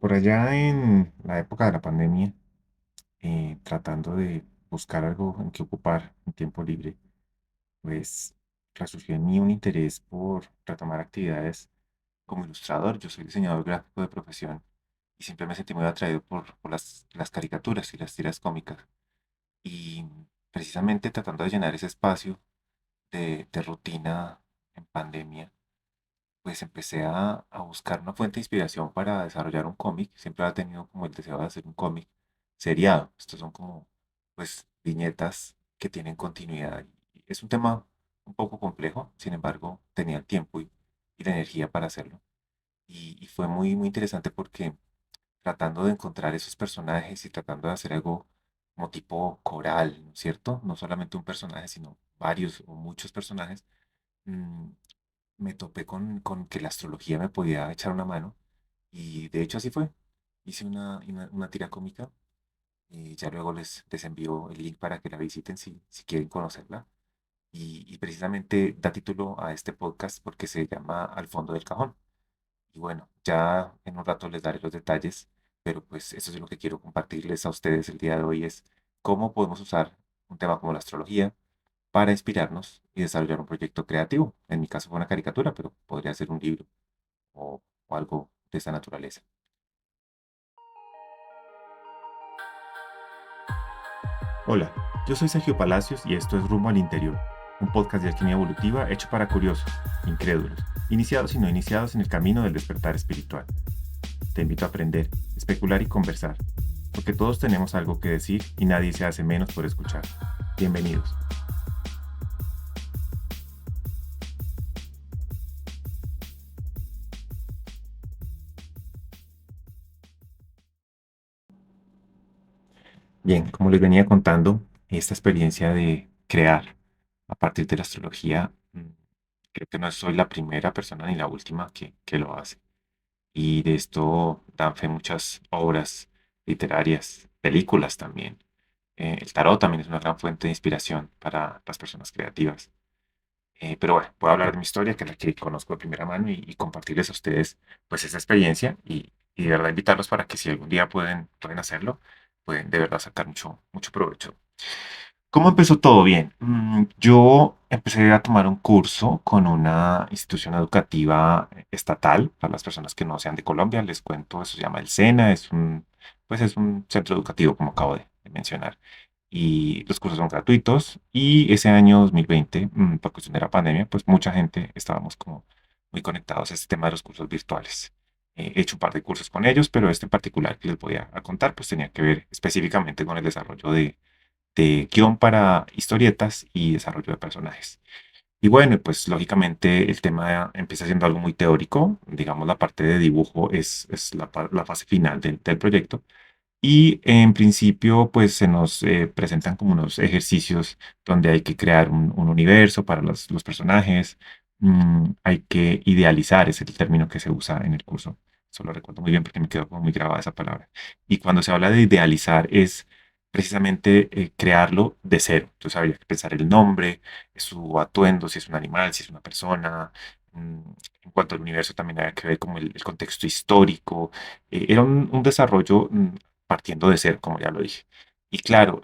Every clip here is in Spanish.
Por allá en la época de la pandemia, tratando de buscar algo en que ocupar mi tiempo libre, pues resurgió en mí un interés por retomar actividades como ilustrador. Yo soy diseñador gráfico de profesión y siempre me sentí muy atraído por las caricaturas y las tiras cómicas. Y precisamente tratando de llenar ese espacio de rutina en pandemia, pues empecé a buscar una fuente de inspiración para desarrollar un cómic. Siempre había tenido como el deseo de hacer un cómic seriado. Estos son como, pues, viñetas que tienen continuidad. Y es un tema un poco complejo, sin embargo, tenía el tiempo y la energía para hacerlo. Y fue muy interesante porque tratando de encontrar esos personajes y tratando de hacer algo como tipo coral, ¿no es cierto? No solamente un personaje, sino varios o muchos personajes. mm, Me topé con que la astrología me podía echar una mano y de hecho así fue. Hice una tira cómica y ya luego les envío el link para que la visiten si quieren conocerla. Y precisamente da título a este podcast porque se llama Al fondo del cajón. Y bueno, ya en un rato les daré los detalles, pero pues eso es lo que quiero compartirles a ustedes el día de hoy es cómo podemos usar un tema como la astrología para inspirarnos y desarrollar un proyecto creativo. En mi caso fue una caricatura, pero podría ser un libro o algo de esa naturaleza. Hola, yo soy Sergio Palacios y esto es Rumbo al Interior, un podcast de alquimia evolutiva hecho para curiosos, incrédulos, iniciados y no iniciados en el camino del despertar espiritual. Te invito a aprender, especular y conversar, porque todos tenemos algo que decir y nadie se hace menos por escuchar. Bienvenidos. Bien, como les venía contando, esta experiencia de crear a partir de la astrología, creo que no soy la primera persona ni la última que lo hace. Y de esto dan fe muchas obras literarias, películas también. El tarot también es una gran fuente de inspiración para las personas creativas. Pero bueno, puedo hablar de mi historia, que es la que conozco de primera mano, y compartirles a ustedes pues esa experiencia y de verdad invitarlos para que si algún día pueden hacerlo, pueden de verdad sacar mucho provecho. ¿Cómo empezó todo bien? Yo empecé a tomar un curso con una institución educativa estatal, para las personas que no sean de Colombia, les cuento, eso se llama el SENA, pues es un centro educativo, como acabo de mencionar, y los cursos son gratuitos, y ese año 2020, por cuestión de la pandemia, pues mucha gente estábamos como muy conectados a este tema de los cursos virtuales. He hecho un par de cursos con ellos, pero este en particular que les voy a contar, pues tenía que ver específicamente con el desarrollo de guión para historietas y desarrollo de personajes. Y bueno, pues lógicamente el tema empieza siendo algo muy teórico, digamos la parte de dibujo es la fase final del proyecto y en principio pues se nos presentan como unos ejercicios donde hay que crear un universo para los personajes, hay que idealizar, es el término que se usa en el curso, eso lo recuerdo muy bien porque me quedó como muy grabada esa palabra. Y cuando se habla de idealizar es precisamente crearlo de cero, entonces habría que pensar el nombre, su atuendo, si es un animal, si es una persona. mm, En cuanto al universo también había que ver como el contexto histórico, era un desarrollo partiendo de cero, como ya lo dije. Y claro,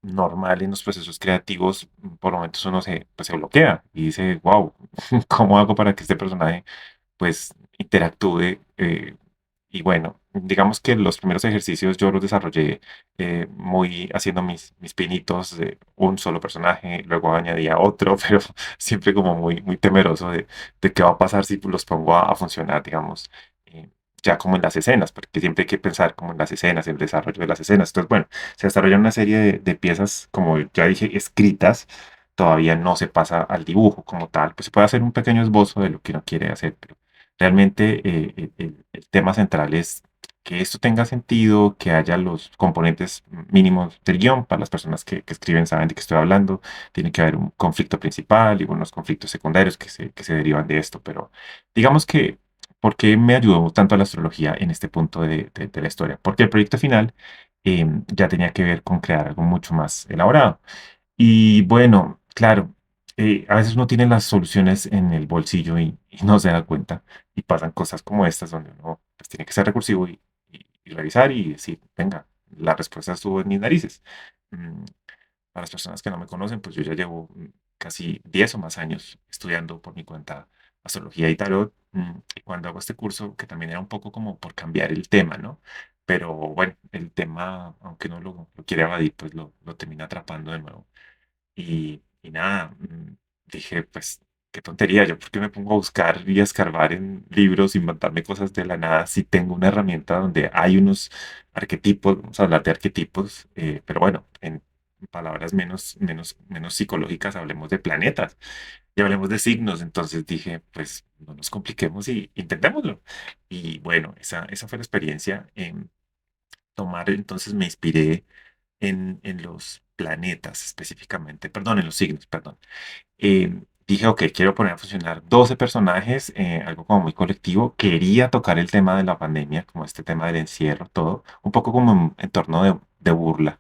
normal en los procesos creativos, por momentos uno pues, se bloquea y dice, wow, ¿cómo hago para que este personaje pues interactúe? Y bueno, digamos que los primeros ejercicios yo los desarrollé muy haciendo mis pinitos de un solo personaje, luego añadía otro, pero siempre como muy temeroso de qué va a pasar si los pongo a funcionar, digamos, eh, ya como en las escenas, porque siempre hay que pensar como en las escenas, en el desarrollo de las escenas. Entonces, bueno, se desarrollan una serie de piezas, como ya dije, escritas, todavía no se pasa al dibujo como tal, pues se puede hacer un pequeño esbozo de lo que uno quiere hacer, pero realmente el tema central es que esto tenga sentido, que haya los componentes mínimos del guión para las personas que escriben, saben de qué estoy hablando. Tiene que haber un conflicto principal y unos conflictos secundarios que se derivan de esto, pero digamos que, ¿por qué me ayudó tanto la astrología en este punto de la historia? Porque el proyecto final ya tenía que ver con crear algo mucho más elaborado. Y bueno, claro, a veces uno tiene las soluciones en el bolsillo y no se da cuenta y pasan cosas como estas donde uno pues, tiene que ser recursivo y revisar y decir, venga, la respuesta estuvo en mis narices. Mm, para las personas que no me conocen, pues yo ya llevo casi 10 o más años estudiando por mi cuenta astrología y tarot. Y cuando hago este curso, que también era un poco como por cambiar el tema, ¿no? Pero bueno, el tema, aunque no lo quiere evadir, pues lo termina atrapando de nuevo. Y nada, dije, pues, qué tontería, yo por qué me pongo a buscar y a escarbar en libros, inventarme cosas de la nada, si tengo una herramienta donde hay unos arquetipos, vamos a hablar de arquetipos, pero bueno, en palabras menos psicológicas, hablemos de planetas y hablemos de signos. Entonces dije, pues, no nos compliquemos y intentémoslo. Y bueno, esa fue la experiencia. En tomar, entonces me inspiré en los planetas específicamente, perdón, en los signos, perdón. Dije, ok, quiero poner a funcionar 12 personajes, algo como muy colectivo. Quería tocar el tema de la pandemia, como este tema del encierro, todo, un poco como en torno de burla.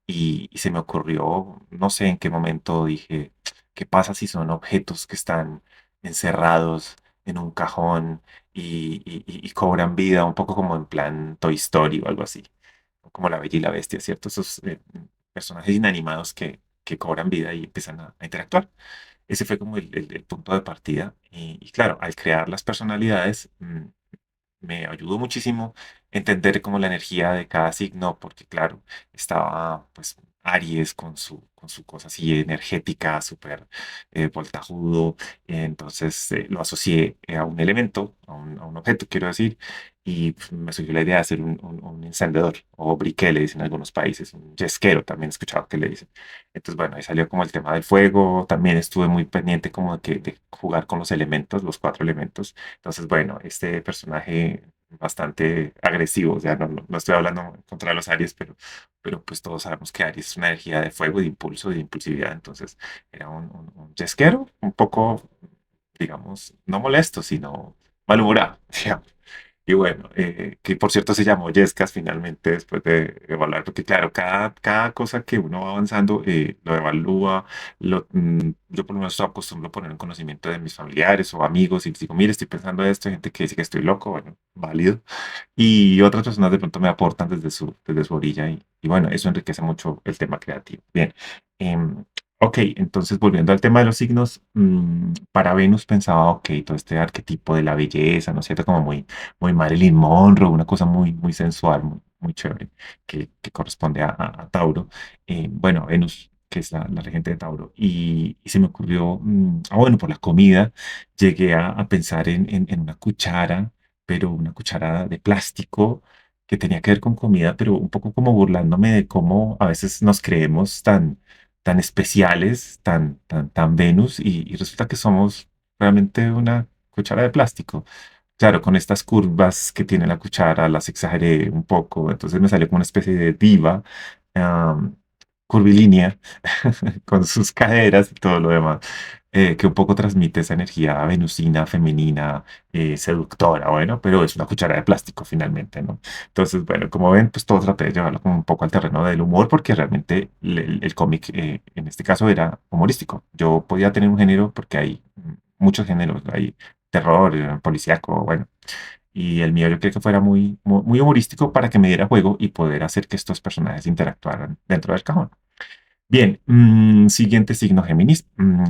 Y se me ocurrió, no sé en qué momento dije, ¿qué pasa si son objetos que están encerrados en un cajón y cobran vida, un poco como en plan Toy Story o algo así? Como la Bella y la Bestia, ¿cierto? Esos personajes inanimados que cobran vida y empiezan a interactuar. Ese fue como el punto de partida. Y claro, al crear las personalidades, me ayudó muchísimo entender como la energía de cada signo, porque claro, estaba pues Aries con su cosa así energética, súper voltajudo. Entonces lo asocié a un elemento, a un objeto, quiero decir, y pues, me surgió la idea de hacer un encendedor, o briquet, le dicen en algunos países, un yesquero, también he escuchado que le dicen. Entonces, bueno, ahí salió como el tema del fuego. También estuve muy pendiente como de jugar con los elementos, los cuatro elementos. Entonces, bueno, este personaje bastante agresivo, o sea, no estoy hablando contra los Aries, pero pues todos sabemos que Aries es una energía de fuego, de impulso y de impulsividad. Entonces, era un yesquero, un poco, digamos, no molesto, sino malhumorado. Digamos. Y bueno, que por cierto se llamó Yescas finalmente después de evaluar, porque claro, cada cosa que uno va avanzando lo evalúa. Yo por lo menos acostumbro a poner en conocimiento de mis familiares o amigos y les digo, mire, estoy pensando esto, hay gente que dice que estoy loco, bueno, válido. Y otras personas de pronto me aportan desde su orilla y bueno, eso enriquece mucho el tema creativo. Bien. em, Ok, entonces volviendo al tema de los signos, para Venus pensaba, ok, todo este arquetipo de la belleza, ¿no es cierto? Como muy Marilyn Monroe, una cosa muy sensual, muy chévere, que corresponde a Tauro. Bueno, Venus, que es la regente de Tauro. Y se me ocurrió, bueno, por la comida, llegué a pensar en una cuchara, pero una cuchara de plástico que tenía que ver con comida, pero un poco como burlándome de cómo a veces nos creemos tan especiales, tan Venus, y resulta que somos realmente una cuchara de plástico. Claro, con estas curvas que tiene la cuchara, las exageré un poco, entonces me salió como una especie de diva, am, curvilínea, con sus caderas y todo lo demás, que un poco transmite esa energía venusina, femenina, seductora, bueno, pero es una cuchara de plástico finalmente, ¿no? Entonces, bueno, como ven, pues todo traté de llevarlo como un poco al terreno del humor, porque realmente el cómic, en este caso, era humorístico. Yo podía tener un género, porque hay muchos géneros, hay terror, policíaco, bueno. Y el mío yo creo que fuera muy humorístico para que me diera juego y poder hacer que estos personajes interactuaran dentro del cajón. Bien, siguiente signo Géminis.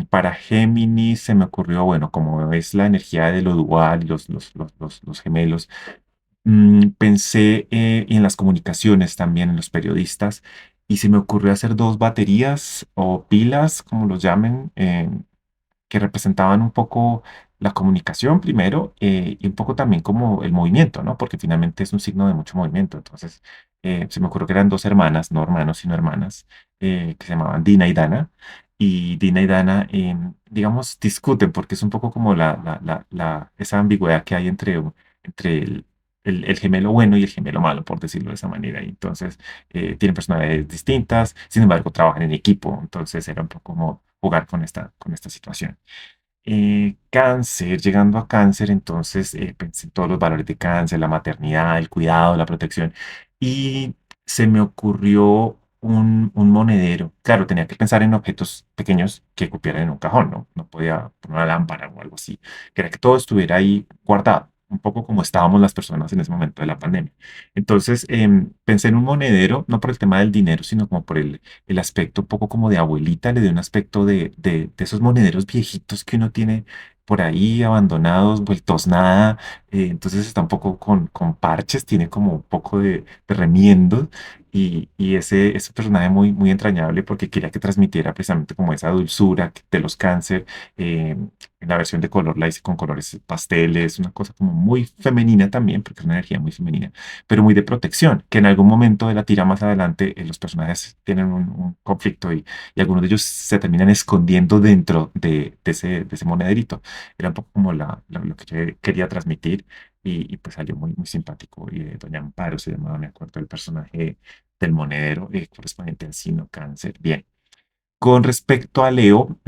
Para Géminis se me ocurrió, bueno, como es la energía de lo dual y los gemelos, pensé en las comunicaciones también, en los periodistas, y se me ocurrió hacer dos baterías o pilas, como los llamen, que representaban un poco la comunicación primero, y un poco también como el movimiento, ¿no? Porque finalmente es un signo de mucho movimiento. Entonces, se me ocurrió que eran dos hermanas, no hermanos, sino hermanas, que se llamaban Dina y Dana. Y Dina y Dana, digamos, discuten porque es un poco como esa ambigüedad que hay entre el gemelo bueno y el gemelo malo, por decirlo de esa manera. Y entonces, tienen personalidades distintas, sin embargo, trabajan en equipo. Entonces, era un poco como jugar con esta situación. Cáncer, llegando a cáncer, entonces pensé en todos los valores de cáncer, la maternidad, el cuidado, la protección, y se me ocurrió un monedero. Claro, tenía que pensar en objetos pequeños que cupieran en un cajón, ¿no? No podía poner una lámpara o algo así. Quería que todo estuviera ahí guardado. un poco como estábamos las personas en ese momento de la pandemia. Entonces, pensé en un monedero, no por el tema del dinero, sino como por el aspecto un poco como de abuelita, le dio un aspecto de esos monederos viejitos que uno tiene por ahí abandonados, vueltos nada. Entonces está un poco con parches, tiene como un poco de remiendos. Y ese personaje muy, muy entrañable porque quería que transmitiera precisamente como esa dulzura de los cáncer. eh, en la versión de color la hice con colores pasteles, una cosa como muy femenina también, porque es una energía muy femenina, pero muy de protección, que en algún momento de la tira más adelante los personajes tienen un conflicto y algunos de ellos se terminan escondiendo dentro de ese monederito. Era un poco como lo que yo quería transmitir y pues salió muy, muy simpático. Y Doña Amparo se llamaba, me acuerdo, el personaje del monedero correspondiente al signo cáncer. Bien. Con respecto a Leo,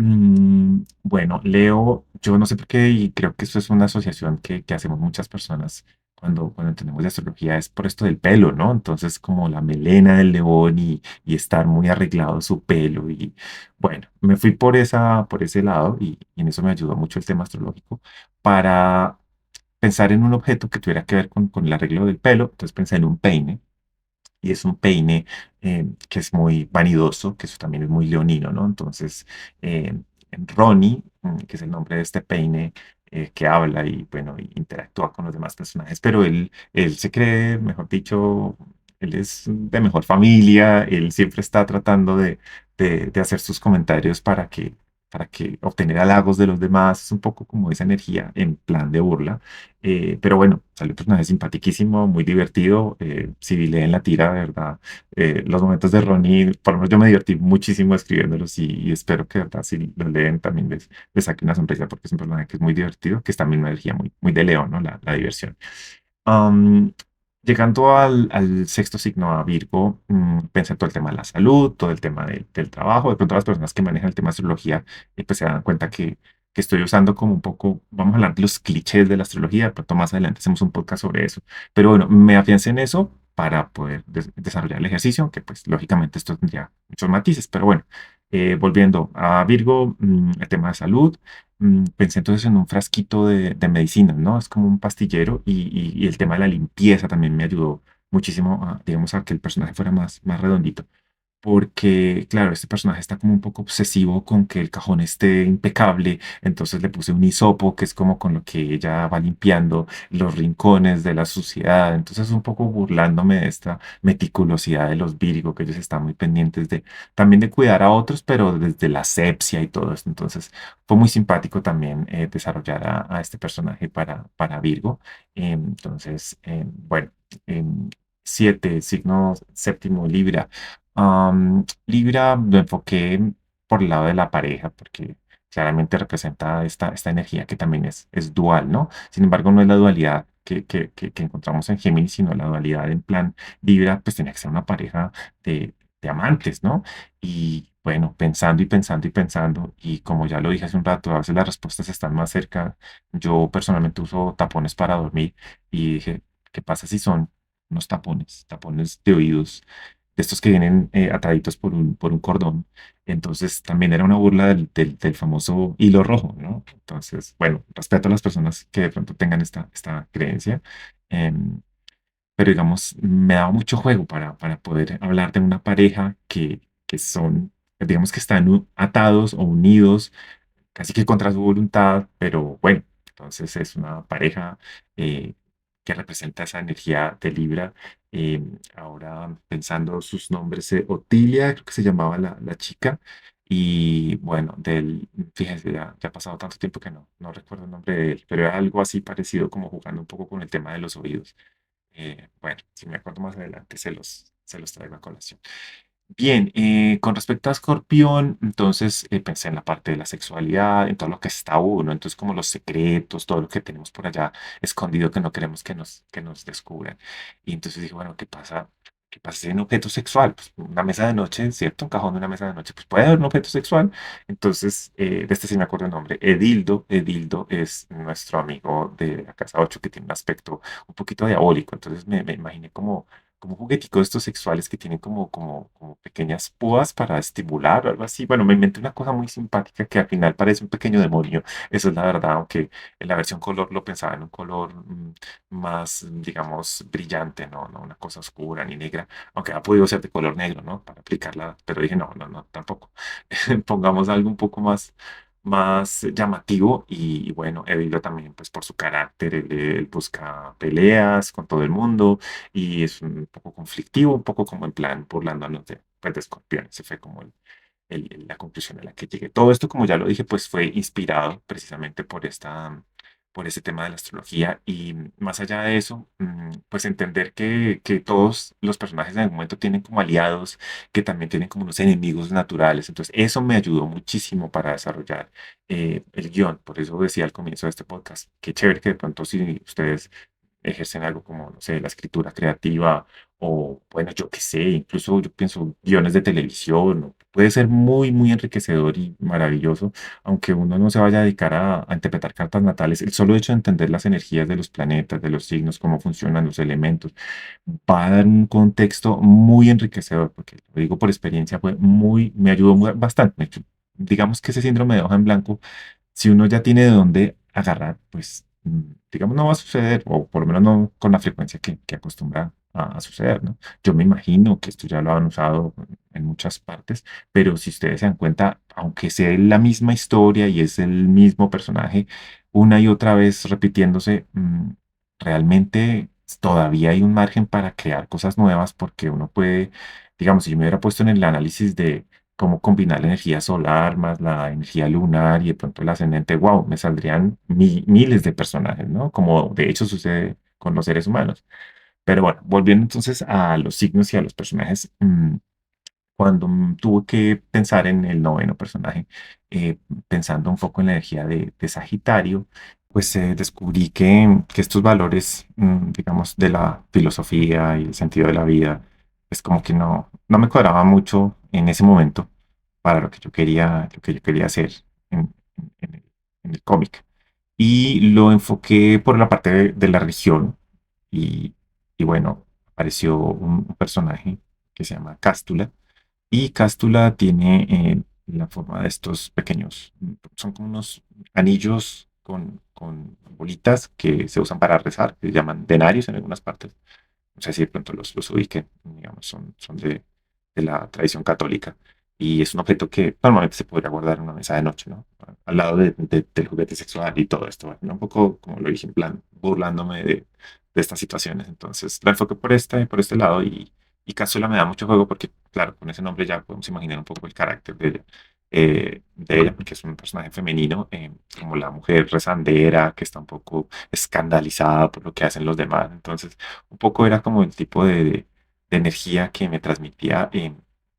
bueno, Leo, yo no sé por qué, y creo que esto es una asociación que hacemos muchas personas cuando entendemos de astrología, es por esto del pelo, ¿no? Entonces, como la melena del león y estar muy arreglado su pelo. Y bueno, me fui por ese lado y en eso me ayudó mucho el tema astrológico para pensar en un objeto que tuviera que ver con el arreglo del pelo. Entonces pensé en un peine y es un peine que es muy vanidoso, que eso también es muy leonino, ¿no? Entonces, eh, Ronnie, que es el nombre de este peine, que habla y, bueno, y interactúa con los demás personajes, pero él se cree, mejor dicho, él es de mejor familia, él siempre está tratando de hacer sus comentarios para que obtener halagos de los demás, es un poco como esa energía en plan de burla. Pero bueno, salió un personaje simpaticísimo, muy divertido. Si leen la tira, de verdad, los momentos de Ronnie, por lo menos yo me divertí muchísimo escribiéndolos y espero que, de verdad, si los leen también les saque una sonrisa porque es un personaje que es muy divertido, que es también una energía muy, muy de León, ¿no? La diversión. Am, Llegando al sexto signo, a Virgo, pensé en todo el tema de la salud, todo el tema del trabajo. De pronto las personas que manejan el tema de astrología, pues se dan cuenta que estoy usando como un poco, vamos a hablar de los clichés de la astrología, de pronto más adelante hacemos un podcast sobre eso. Pero bueno, me afiancé en eso para poder desarrollar el ejercicio, que pues lógicamente esto tendría muchos matices, pero bueno, volviendo a Virgo, el tema de salud. Pensé entonces en un frasquito de medicinas, ¿no? Es como un pastillero y el tema de la limpieza también me ayudó muchísimo a, digamos, a que el personaje fuera más redondito. Porque, claro, este personaje está como un poco obsesivo con que el cajón esté impecable, entonces le puse un hisopo, que es como con lo que ella va limpiando los rincones de la suciedad, entonces un poco burlándome de esta meticulosidad de los Virgo, que ellos están muy pendientes de, también de cuidar a otros, pero desde la asepsia y todo esto, entonces fue muy simpático también desarrollar a este personaje para Virgo. Entonces, bueno, em, siete, signo séptimo, Libra. Libra lo enfoqué por el lado de la pareja, porque claramente representa esta energía que también es dual, ¿no? Sin embargo, no es la dualidad que encontramos en Géminis, sino la dualidad en plan Libra, pues tiene que ser una pareja de amantes, ¿no? Y bueno, pensando y pensando y pensando, y como ya lo dije hace un rato, a veces las respuestas están más cerca. Yo personalmente uso tapones para dormir y dije, ¿qué pasa si son unos tapones de oídos? De estos que vienen ataditos por un cordón. Entonces también era una burla del famoso hilo rojo, ¿no? Entonces, bueno, respeto a las personas que de pronto tengan esta creencia, em, pero digamos, me daba mucho juego para poder hablar de una pareja que son, digamos que están atados o unidos casi que contra su voluntad, pero bueno, entonces es una pareja eh, que representa esa energía de Libra. Ahora pensando sus nombres, Otilia, creo que se llamaba la chica, y bueno, fíjense, ya ha pasado tanto tiempo que no recuerdo el nombre de él, pero era algo así parecido como jugando un poco con el tema de los oídos. Bueno, si me acuerdo más adelante, se los traigo a colación. Bien, con respecto a Escorpión, entonces pensé en la parte de la sexualidad, en todo lo que está uno, entonces como los secretos, todo lo que tenemos por allá escondido que no queremos que nos descubran. Y entonces dije, bueno, ¿qué pasa? ¿Qué pasa si hay un objeto sexual? Pues una mesa de noche, ¿cierto? Un cajón de una mesa de noche, pues puede haber un objeto sexual. Entonces, de este sí me acuerdo el nombre, Edildo. Edildo es nuestro amigo de la casa 8 que tiene un aspecto un poquito diabólico, entonces me imaginé como como jugueticos estos sexuales que tienen como pequeñas púas para estimular o algo así. Bueno, me inventé una cosa muy simpática que al final parece un pequeño demonio. Eso es la verdad, aunque en la versión color lo pensaba en un color más, digamos, brillante, ¿no? No una cosa oscura ni negra, aunque ha podido ser de color negro, ¿no? Para aplicarla, pero dije, no, no, no, tampoco. Pongamos algo un poco más llamativo y bueno, Edilo también pues por su carácter, él busca peleas con todo el mundo y es un poco conflictivo, un poco como en plan burlándonos de, pues, de Escorpión. Ese fue como la conclusión a la que llegué. Todo esto, como ya lo dije, pues fue inspirado precisamente por ese tema de la astrología y más allá de eso, pues entender que todos los personajes en algún momento tienen como aliados, que también tienen como unos enemigos naturales. Entonces, eso me ayudó muchísimo para desarrollar el guión. Por eso decía al comienzo de este podcast, qué chévere que de pronto si ustedes ejercen algo como, no sé, la escritura creativa o, bueno, yo qué sé, incluso yo pienso guiones de televisión, puede ser muy, muy enriquecedor y maravilloso, aunque uno no se vaya a dedicar a interpretar cartas natales, el solo hecho de entender las energías de los planetas, de los signos, cómo funcionan los elementos, va a dar un contexto muy enriquecedor, porque lo digo por experiencia, me ayudó bastante. Digamos que ese síndrome de hoja en blanco si uno ya tiene de dónde agarrar, pues digamos no va a suceder, o por lo menos no con la frecuencia que acostumbra a suceder, ¿no? Yo me imagino que esto ya lo han usado en muchas partes, pero si ustedes se dan cuenta, aunque sea la misma historia y es el mismo personaje, una y otra vez repitiéndose, realmente todavía hay un margen para crear cosas nuevas porque uno puede, digamos, si yo me hubiera puesto en el análisis de cómo combinar la energía solar más la energía lunar y de pronto el ascendente, wow, me saldrían miles de personajes, ¿no? Como de hecho sucede con los seres humanos. Pero bueno, volviendo entonces a los signos y a los personajes, cuando tuve que pensar en el noveno personaje, eh, pensando un poco en la energía de Sagitario, pues descubrí que estos valores, digamos, de la filosofía y el sentido de la vida, pues como que no me cuadraba mucho en ese momento para lo que yo quería hacer en, en el, en el cómic. Y lo enfoqué por la parte de la religión y, y bueno, apareció un personaje que se llama Cástula y cástula tiene la forma de estos pequeños, son como unos anillos con bolitas que se usan para rezar, que se llaman denarios en algunas partes. No sé si de pronto los ubiquen, digamos, son de la tradición católica. Y es un objeto que normalmente se podría guardar en una mesa de noche, ¿no? Al lado del juguete sexual y todo esto. Bueno, un poco, como lo dije, en plan, burlándome de estas situaciones. Entonces, la enfoqué por este lado y Cápsula me da mucho juego porque, claro, con ese nombre ya podemos imaginar un poco el carácter de ella, porque es un personaje femenino, como la mujer rezandera, que está un poco escandalizada por lo que hacen los demás. Entonces, un poco era como el tipo de energía que me transmitía,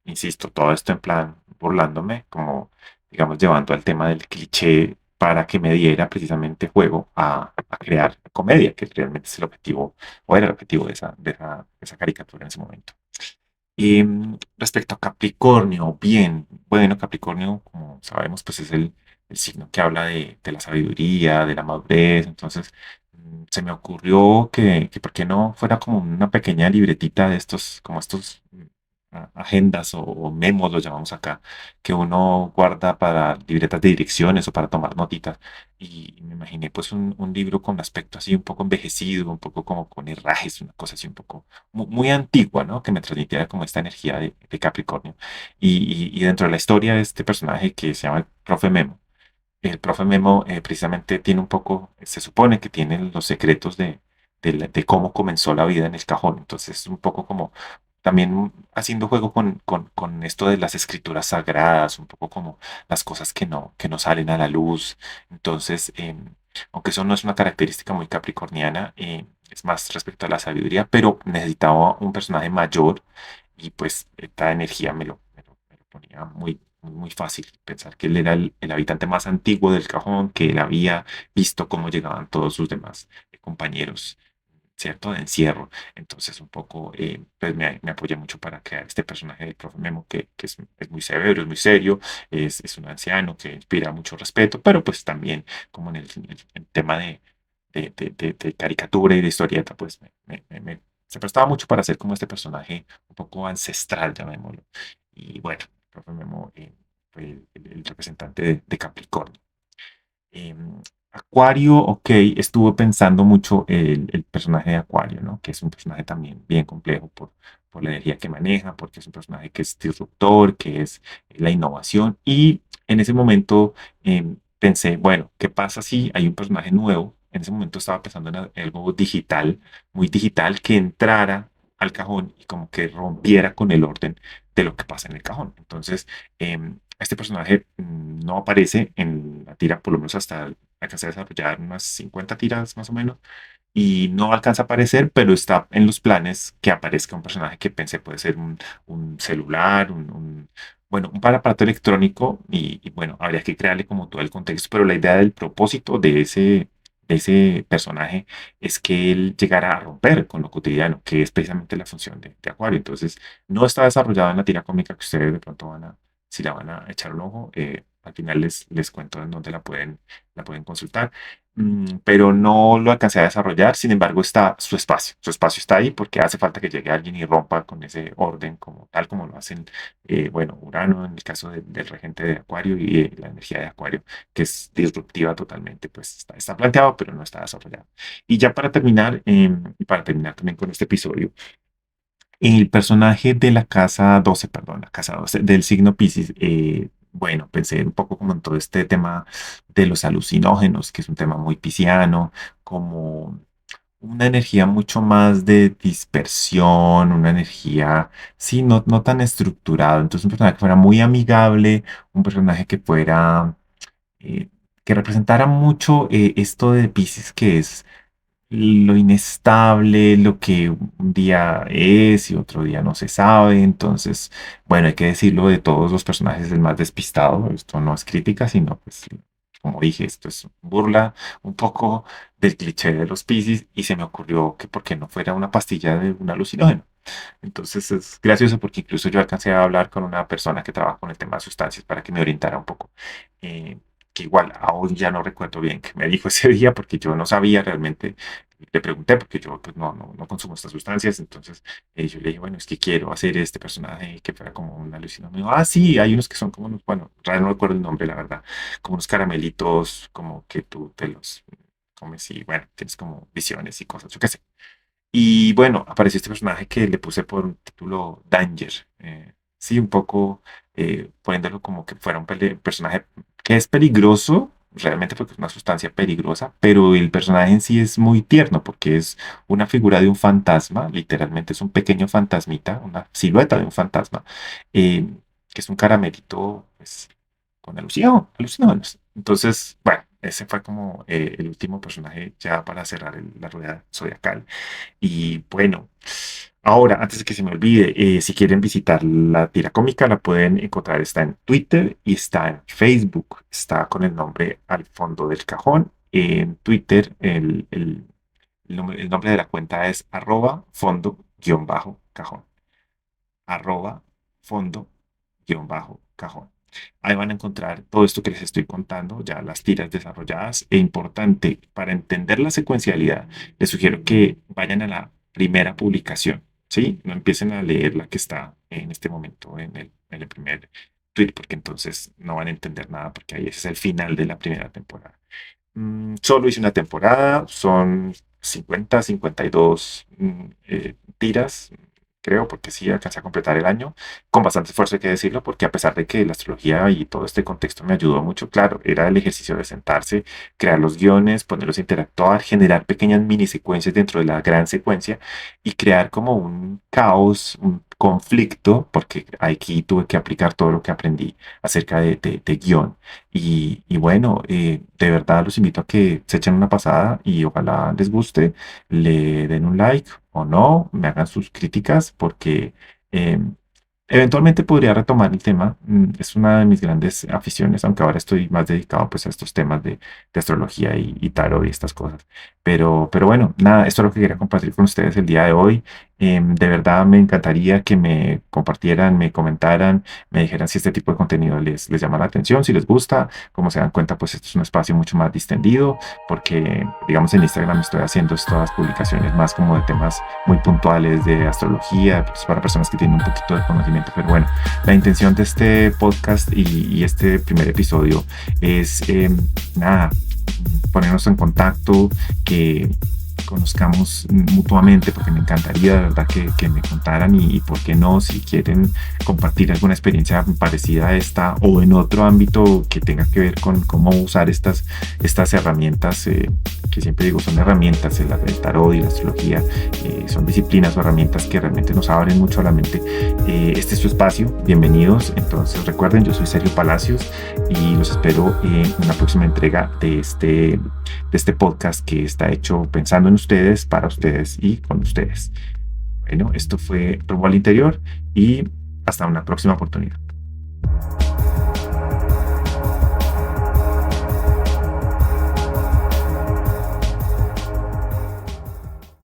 insisto, todo esto en plan burlándome, como digamos llevando al tema del cliché para que me diera precisamente juego a crear comedia, que realmente es el objetivo, o era el objetivo de esa caricatura en ese momento. Y respecto a Capricornio, bien, bueno, Capricornio, como sabemos, pues es el signo que habla de la sabiduría, de la madurez. Entonces, se me ocurrió que por qué no fuera como una pequeña libretita de estos, como estos agendas o memos, los llamamos acá, que uno guarda para libretas de direcciones o para tomar notitas. Y me imaginé pues un libro con aspecto así un poco envejecido, un poco como con herrajes, una cosa así un poco muy antigua, ¿no? Que me transmitiera como esta energía de Capricornio. Y dentro de la historia de este personaje que se llama el Profe Memo. El Profe Memo precisamente tiene un poco, se supone que tiene los secretos de cómo comenzó la vida en el cajón. Entonces es un poco como también haciendo juego con esto de las escrituras sagradas, un poco como las cosas que no salen a la luz. Entonces, aunque eso no es una característica muy capricorniana, es más respecto a la sabiduría, pero necesitaba un personaje mayor y pues esta energía me lo ponía muy fácil. Pensar que él era el habitante más antiguo del cajón, que él había visto cómo llegaban todos sus demás compañeros, ¿cierto? De encierro. Entonces, un poco, pues me apoyé mucho para crear este personaje del profe Memo, que es muy severo, es muy serio, es un anciano que inspira mucho respeto, pero pues también, como en el tema de caricatura y de historieta, pues se prestaba mucho para hacer como este personaje un poco ancestral, llamémoslo. Y bueno, el profe Memo fue el representante de Capricornio. Em, Acuario, ok, estuve pensando mucho el personaje de Acuario, ¿no? Que es un personaje también bien complejo por la energía que maneja, porque es un personaje que es disruptor, que es la innovación. Y en ese momento pensé, bueno, ¿qué pasa si hay un personaje nuevo? En ese momento estaba pensando en algo digital, muy digital, que entrara al cajón y como que rompiera con el orden de lo que pasa en el cajón. Entonces, este personaje no aparece en la tira, por lo menos hasta alcancé a desarrollar unas 50 tiras más o menos, y no alcanza a aparecer, pero está en los planes que aparezca un personaje que pensé puede ser un celular, bueno, un aparato electrónico, y bueno, habría que crearle como todo el contexto, pero la idea del propósito de ese personaje es que él llegara a romper con lo cotidiano, que es precisamente la función de Acuario. Entonces, no está desarrollado en la tira cómica que ustedes de pronto si la van a echar un ojo, al final les cuento en dónde la pueden consultar. Pero no lo alcancé a desarrollar, sin embargo está su espacio está ahí porque hace falta que llegue alguien y rompa con ese orden como tal como lo hacen, bueno, Urano en el caso del regente de Acuario y la energía de Acuario, que es disruptiva totalmente, pues está planteado, pero no está desarrollado. Y ya para terminar, y para terminar también con este episodio, el personaje de la casa 12, perdón, la casa 12 del signo Piscis, bueno, pensé un poco como en todo este tema de los alucinógenos, que es un tema muy pisciano, como una energía mucho más de dispersión, una energía, sí, no tan estructurada. Entonces, un personaje que fuera muy amigable, un personaje eh, que representara mucho esto de Piscis, que es lo inestable, lo que un día es y otro día no se sabe. Entonces, bueno, hay que decirlo, de todos los personajes el más despistado. Esto no es crítica, sino pues, como dije, esto es burla un poco del cliché de los Piscis y se me ocurrió que por qué no fuera una pastilla de un alucinógeno. Entonces es gracioso porque incluso yo alcancé a hablar con una persona que trabaja con el tema de sustancias para que me orientara un poco. eh, que igual aún ya no recuerdo bien qué me dijo ese día porque yo no sabía realmente. Le pregunté porque yo pues, no consumo estas sustancias. Entonces yo le dije, bueno, es que quiero hacer este personaje que fuera como un alucinógeno. Me dijo, ah, sí, hay unos que son como unos, bueno, realmente no recuerdo el nombre, la verdad, como unos caramelitos, como que tú te los comes y bueno, tienes como visiones y cosas, yo qué sé. Y bueno, apareció este personaje que le puse por un título Danger. Sí, un poco poniéndolo como que fuera un personaje que es peligroso, realmente porque es una sustancia peligrosa, pero el personaje en sí es muy tierno porque es una figura de un fantasma, literalmente es un pequeño fantasmita, una silueta de un fantasma, eh, que es un caramelito pues, con alucinógenos. Entonces, bueno, ese fue como el último personaje ya para cerrar la rueda zodiacal. Y bueno, ahora, antes de que se me olvide, si quieren visitar la tira cómica, la pueden encontrar. Está en Twitter y está en Facebook. Está con el nombre Al fondo del cajón. En Twitter, el nombre de la cuenta es @fondo-cajón. @fondo-cajón. Ahí van a encontrar todo esto que les estoy contando, ya las tiras desarrolladas. E importante, para entender la secuencialidad, les sugiero que vayan a la primera publicación, ¿sí? No empiecen a leer la que está en este momento en el primer tweet, porque entonces no van a entender nada, porque ahí ese es el final de la primera temporada. Solo hice una temporada, son 52 tiras, creo, porque sí alcancé a completar el año, con bastante esfuerzo hay que decirlo, porque a pesar de que la astrología y todo este contexto me ayudó mucho, claro, era el ejercicio de sentarse, crear los guiones, ponerlos a interactuar, generar pequeñas mini secuencias dentro de la gran secuencia y crear como un caos, un conflicto, porque aquí tuve que aplicar todo lo que aprendí acerca de guión. Y bueno, de verdad los invito a que se echen una pasada y ojalá les guste, le den un like o no, me hagan sus críticas porque eh, eventualmente podría retomar el tema. Es una de mis grandes aficiones, aunque ahora estoy más dedicado pues a estos temas de astrología y tarot y estas cosas. Pero bueno, nada, esto es lo que quería compartir con ustedes el día de hoy. De verdad me encantaría que me compartieran, me comentaran, me dijeran si este tipo de contenido les llama la atención, si les gusta. Como se dan cuenta, pues esto es un espacio mucho más distendido porque, digamos, en Instagram estoy haciendo estas publicaciones más como de temas muy puntuales de astrología, pues para personas que tienen un poquito de conocimiento. Pero bueno, la intención de este podcast y este primer episodio es, nada, ponernos en contacto, que conozcamos mutuamente, porque me encantaría de verdad que me contaran y por qué no, si quieren compartir alguna experiencia parecida a esta o en otro ámbito que tenga que ver con cómo usar estas herramientas, que siempre digo son herramientas, el tarot y la astrología, son disciplinas o herramientas que realmente nos abren mucho la mente. Este es su espacio, bienvenidos. Entonces recuerden, yo soy Sergio Palacios y los espero en una próxima entrega de este podcast que está hecho pensando en ustedes, para ustedes y con ustedes. Bueno, esto fue Rumbo al Interior y hasta una próxima oportunidad.